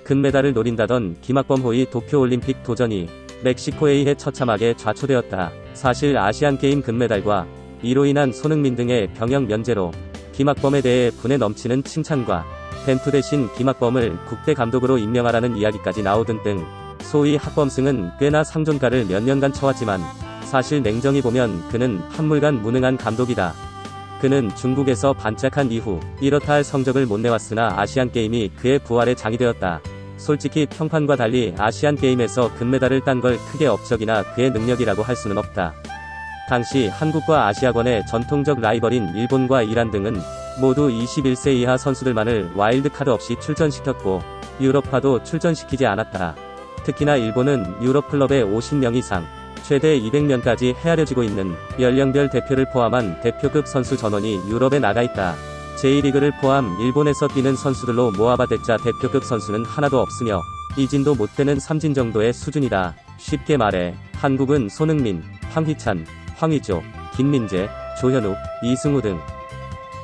금메달을 노린다던 김학범 호의 도쿄올림픽 도전이 멕시코에 의해 처참하게 좌초되었다. 사실 아시안게임 금메달과 이로 인한 손흥민 등의 병역 면제로 김학범에 대해 분에 넘치는 칭찬과 벤투 대신 김학범을 국대 감독으로 임명하라는 이야기까지 나오던 등 소위 학범승은 꽤나 상존가를 몇 년간 쳐왔지만 사실 냉정히 보면 그는 한물간 무능한 감독이다. 그는 중국에서 반짝한 이후 이렇다 할 성적을 못 내왔으나 아시안게임이 그의 부활의 장이 되었다. 솔직히 평판과 달리 아시안게임에서 금메달을 딴 걸 크게 업적이나 그의 능력이라고 할 수는 없다. 당시 한국과 아시아권의 전통적 라이벌인 일본과 이란 등은 모두 21세 이하 선수들만을 와일드카드 없이 출전시켰고 유럽파도 출전시키지 않았다. 특히나 일본은 유럽 클럽의 50명 이상, 최대 200명까지 헤아려지고 있는 연령별 대표를 포함한 대표급 선수 전원이 유럽에 나가 있다. J리그를 포함 일본에서 뛰는 선수들로 모아봤자 대표급 선수는 하나도 없으며 이진도 못 되는 삼진 정도의 수준이다. 쉽게 말해 한국은 손흥민, 황희찬, 황의조, 김민재, 조현욱, 이승우 등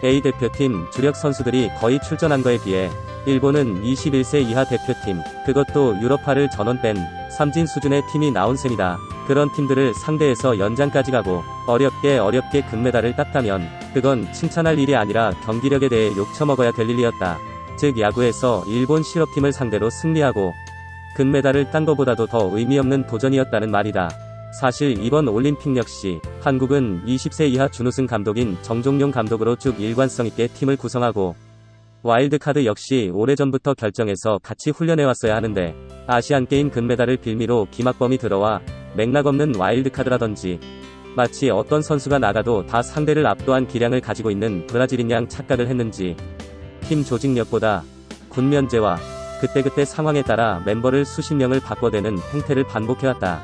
A대표팀 주력 선수들이 거의 출전한 거에 비해 일본은 21세 이하 대표팀, 그것도 유럽파를 전원 뺀 삼진 수준의 팀이 나온 셈이다. 그런 팀들을 상대해서 연장까지 가고 어렵게 금메달을 땄다면 그건 칭찬할 일이 아니라 경기력에 대해 욕처먹어야 될 일이었다. 즉 야구에서 일본 실업팀을 상대로 승리하고 금메달을 딴 것보다도 더 의미 없는 도전이었다는 말이다. 사실 이번 올림픽 역시 한국은 20세 이하 준우승 감독인 정종용 감독으로 쭉 일관성 있게 팀을 구성하고 와일드카드 역시 오래전부터 결정해서 같이 훈련해왔어야 하는데 아시안게임 금메달을 빌미로 김학범이 들어와 맥락없는 와일드카드라던지 마치 어떤 선수가 나가도 다 상대를 압도한 기량을 가지고 있는 브라질인 양 착각을 했는지 팀 조직력보다 군면제와 그때그때 상황에 따라 멤버를 수십 명을 바꿔대는 행태를 반복해왔다.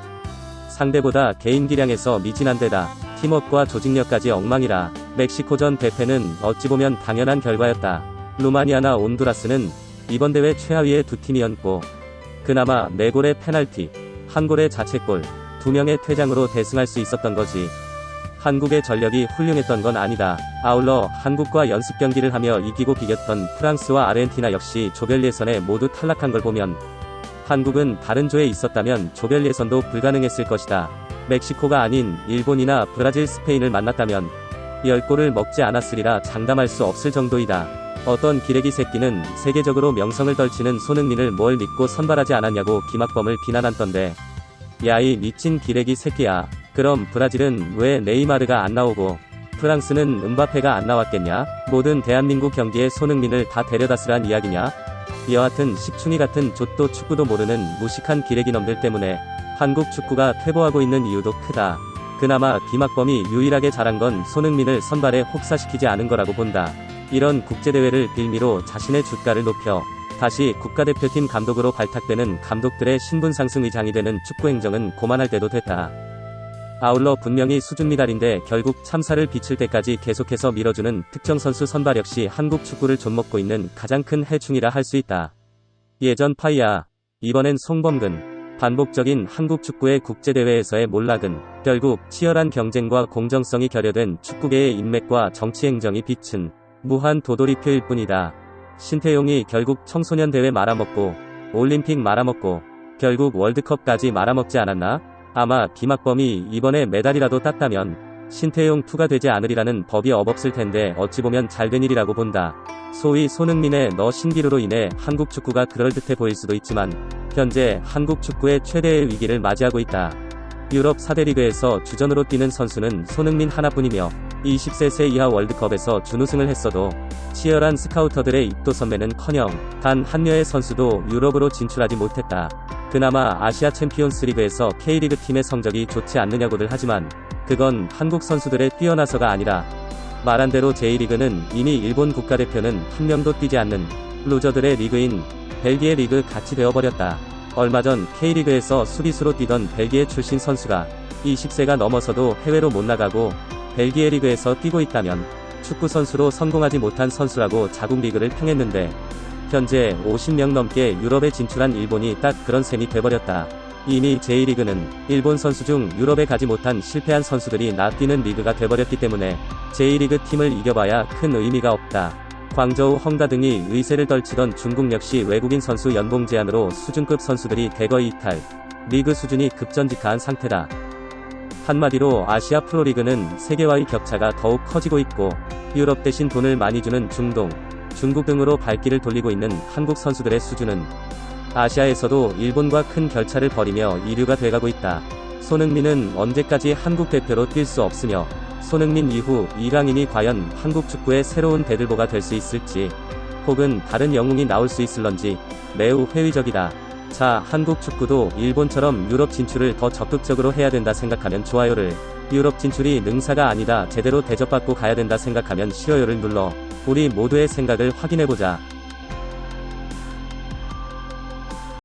상대보다 개인 기량에서 미진한 데다 팀워크와 조직력까지 엉망이라 멕시코전 대패는 어찌 보면 당연한 결과였다. 루마니아나 온두라스는 이번 대회 최하위의 두 팀이었고 그나마 4골의 페널티, 1골의 자책골, 2명의 퇴장으로 대승할 수 있었던 거지. 한국의 전력이 훌륭했던 건 아니다. 아울러 한국과 연습 경기를 하며 이기고 비겼던 프랑스와 아르헨티나 역시 조별 예선에 모두 탈락한 걸 보면 한국은 다른 조에 있었다면 조별 예선도 불가능했을 것이다. 멕시코가 아닌 일본이나 브라질, 스페인을 만났다면 10골을 먹지 않았으리라 장담할 수 없을 정도이다. 어떤 기레기 새끼는 세계적으로 명성을 떨치는 손흥민을 뭘 믿고 선발하지 않았냐고 김학범을 비난한던데 야이 미친 기레기 새끼야. 그럼 브라질은 왜 네이마르가 안 나오고 프랑스는 음바페가 안 나왔겠냐? 모든 대한민국 경기에 손흥민을 다 데려다 쓰란 이야기냐? 여하튼 식충이 같은 좆도 축구도 모르는 무식한 기레기놈들 때문에 한국 축구가 퇴보하고 있는 이유도 크다. 그나마 김학범이 유일하게 잘한 건 손흥민을 선발에 혹사시키지 않은 거라고 본다. 이런 국제대회를 빌미로 자신의 주가를 높여 다시 국가대표팀 감독으로 발탁되는 감독들의 신분상승 의장이 되는 축구행정은 고만할 때도 됐다. 아울러 분명히 수준 미달인데 결국 참사를 비칠 때까지 계속해서 밀어주는 특정 선수 선발 역시 한국 축구를 좀먹고 있는 가장 큰 해충이라 할 수 있다. 예전 파이야, 이번엔 송범근. 반복적인 한국 축구의 국제대회에서의 몰락은 결국 치열한 경쟁과 공정성이 결여된 축구계의 인맥과 정치행정이 비춘 무한 도돌이표일 뿐이다. 신태용이 결국 청소년 대회 말아먹고 올림픽 말아먹고 결국 월드컵까지 말아먹지 않았나? 아마 김학범이 이번에 메달이라도 땄다면 신태용2가 되지 않으리라는 법이 없을 텐데 어찌 보면 잘된 일이라고 본다. 소위 손흥민의 너 신기루로 인해 한국 축구가 그럴듯해 보일 수도 있지만 현재 한국 축구의 최대의 위기를 맞이하고 있다. 유럽 4대 리그에서 주전으로 뛰는 선수는 손흥민 하나뿐이며 20세 이하 월드컵에서 준우승을 했어도 치열한 스카우터들의 입도 선매는커녕 단 한 명의 선수도 유럽으로 진출하지 못했다. 그나마 아시아 챔피언스 리그에서 K리그 팀의 성적이 좋지 않느냐고들 하지만 그건 한국 선수들의 뛰어나서가 아니라 말한 대로 J리그는 이미 일본 국가대표는 한 명도 뛰지 않는 루저들의 리그인 벨기에 리그 같이 되어버렸다. 얼마 전 K리그에서 수비수로 뛰던 벨기에 출신 선수가 20세가 넘어서도 해외로 못 나가고 벨기에 리그에서 뛰고 있다면 축구 선수로 성공하지 못한 선수라고 자국 리그를 평했는데 현재 50명 넘게 유럽에 진출한 일본이 딱 그런 셈이 돼버렸다. 이미 J리그는 일본 선수 중 유럽에 가지 못한 실패한 선수들이 뛰는 리그가 돼버렸기 때문에 J리그 팀을 이겨봐야 큰 의미가 없다. 광저우 헝다 등이 의세를 떨치던 중국 역시 외국인 선수 연봉 제한으로 수준급 선수들이 대거 이탈, 리그 수준이 급전직하한 상태다. 한마디로 아시아 프로리그는 세계와의 격차가 더욱 커지고 있고, 유럽 대신 돈을 많이 주는 중동, 중국 등으로 발길을 돌리고 있는 한국 선수들의 수준은 아시아에서도 일본과 큰 결차를 벌이며 이류가 돼가고 있다. 손흥민은 언제까지 한국 대표로 뛸 수 없으며, 손흥민 이후 이강인이 과연 한국 축구의 새로운 대들보가 될 수 있을지, 혹은 다른 영웅이 나올 수 있을런지 매우 회의적이다. 자, 한국 축구도 일본처럼 유럽 진출을 더 적극적으로 해야 된다 생각하면 좋아요를, 유럽 진출이 능사가 아니다 제대로 대접받고 가야 된다 생각하면 싫어요를 눌러 우리 모두의 생각을 확인해보자.